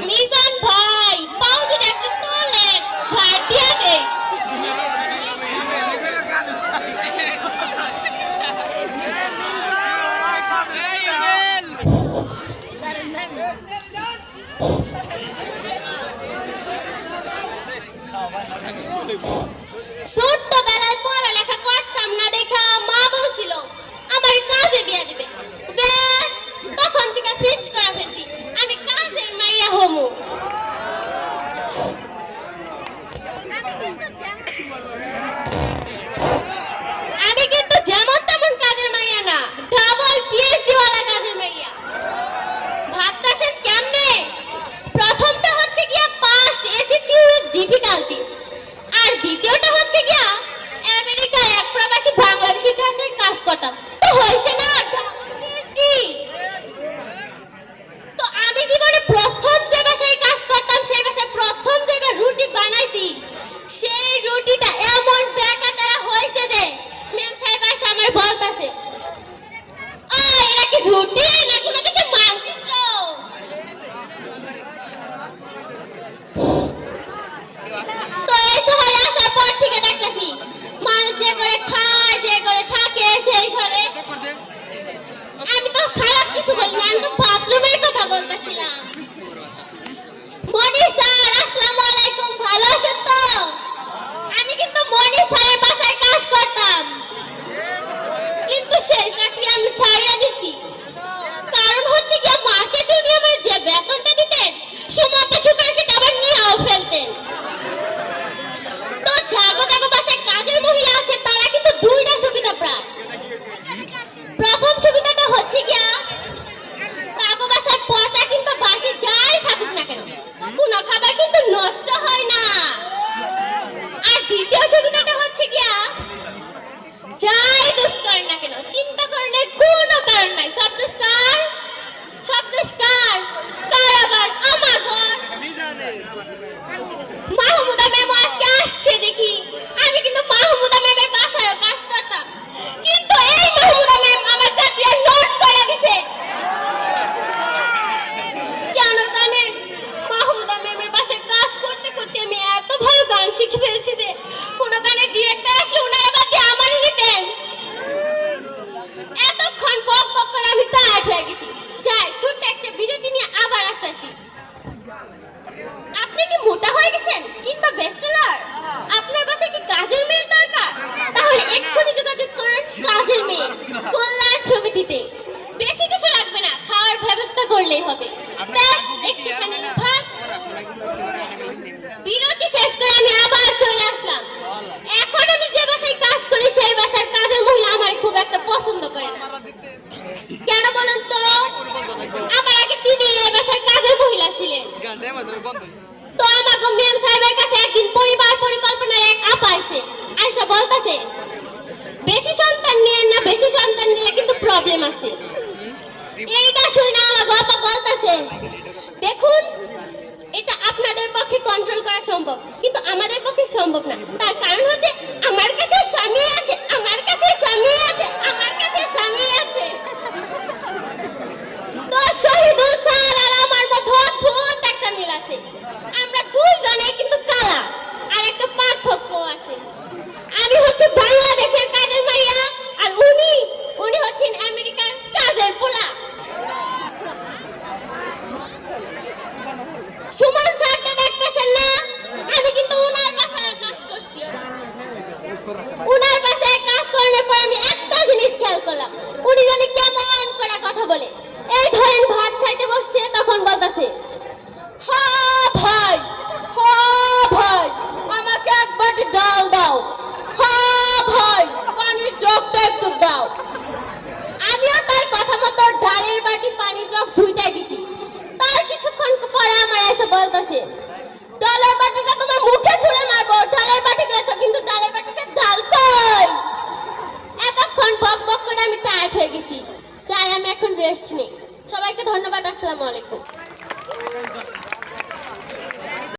মিজান ভাই পাও দুটো একটু তোলেন, ঝাড় দিয়া দেই। ছোট্টবেলায় পড়ালেখা করতাম না দেখা মা বলছিল আমার কাজে দিয়ে দিবে। ব্যাস তখন থেকে ফিক্সড করা ফেলছি আমি কাজের মাইয়া হমু। আমি কিন্তু যেমন তেমন কাজের মাইয়া না, ডাবল পিএইচডি ওয়ালা কাজের মাইয়া। ভাবতাছেন কেমনে? প্রথমটা হচ্ছে গিয়া পাস্ট এসএসসি উইথ ডিফিকাল্টিজ, আর দ্বিতীয়টা হচ্ছে গিয়া আমেরিকায় এক প্রবাসী বাংলাদেশির কাছে কাজ করতাম। তো হইছে না পিএইচডি। তো আমি জীবনে প্রথম যে বাসায় কাজ করতাম সেই বাসায় প্রথম যেটা রুটি বানাইছি, সেই রুটিটা এমন বেকাতারা হয়েছে যে ম্যাম সাহেব এসে আমার বলতাছে, ও এটা কি রুটি না কোনো দেশের মানচিত্র? তো এই শহরে আসার পর থেকে দেখতেছি মানুষ যে করে খায় যে করে থাকে সেই ঘরে। আমি তো খারাপ কিছু বলি না, আমি তো বাথরুমের কথা বলতেছিলাম। মনির স্যার আসসালামু আলাইকুম, ভালো আছেন তো? আমি কিন্তু মনির স্যারের বাসায় কাজ করতাম, কিন্তু সেই চাকরি আমি ছাইড়া দিছি। কারণ হচ্ছে কি মাস শেষে উনি আমার যে বেতনটা দিতেন সময়তে শুকারে সেটা আবার নিয়েও ফেলতেন। তো জাগো জাগো বাসায় কাজের মহিলা আছে তারা কিন্তু দুইটা সুবিধা প্রায়। প্রথম সুবিধাটা হচ্ছে গিয়া কাগো বাসায় পচা কিংবা বাসি যাই থাকুক না কেন কোনো খাবার কিন্তু নষ্ট হয় না। আর দ্বিতীয় সুবিধাটা হচ্ছে গিয়া যাই দোষ করেন না কেন চিন্তা করার কোনো কারণ নাই। সব দোষ কার? সব দোষ কার? কার আবার? আমাগর। মাহমুদা ম্যাম আজকে আসছে দেখি। আমি কিন্তু মাহমুদা ম্যামের বাসায়ও কাজ করতাম, কিন্তু এই মাহমুদা ম্যাম আমার চাকরি নোট করে দিছে। কেন জানেন? মাহমুদা ম্যামের বাসায় কাজ করতে করতে আমি এত ভালো গান শিখে ফেলেছি যে কোন গানের ডিরেক্টর আসলে ওনারা বাদ দিয়ে আমারই নিতেন। এতক্ষণ বক বক করে আমি টায়ার্ড হয়ে গেছি। যাই ছোট্ট একটা বিরতি নিয়ে আবার আসতেছি। আপনি কি মোটা হয়ে গেছেন কিংবা ব্যাচেলর? আপনার বাসায় কি কাজের মেয়ে দরকার? তাহলে এক্ষুনি যোগাযোগ করুন কাজের মেয়ে কল্যাণ সমিতিতে। বেশি কিছু লাগবে না, খাওয়ার ব্যবস্থা করলেই হবে। ব্যাস একটুখানি ভাত। বিরতি শেষ করে আমি আবার চলে আসলাম। এখন আমি যে বাসায় কাজ করি সেই বাসার কাজের মহিলা আমার খুব একটা পছন্দ করে না। কেন বলুন তো? আমার আগে তিনি এই বাসার কাজের মহিলা ছিলেন। তো আমাকে ম্যাম সাহেবের কাছে একদিন পরিবার পরিকল্পনার এক আপা আইছে, আয়সা বলতাছে বেশি সন্তান নিয়েন না, বেশি সন্তান নিলে কিন্তু প্রবলেম আছে। এইটা শুনে না আমাকে আপা বলতাছে দেখুন এটা আপনাদের পক্ষে কন্ট্রোল করা সম্ভব কিন্তু আমাদের পক্ষে সম্ভব না। তার কারণ হচ্ছে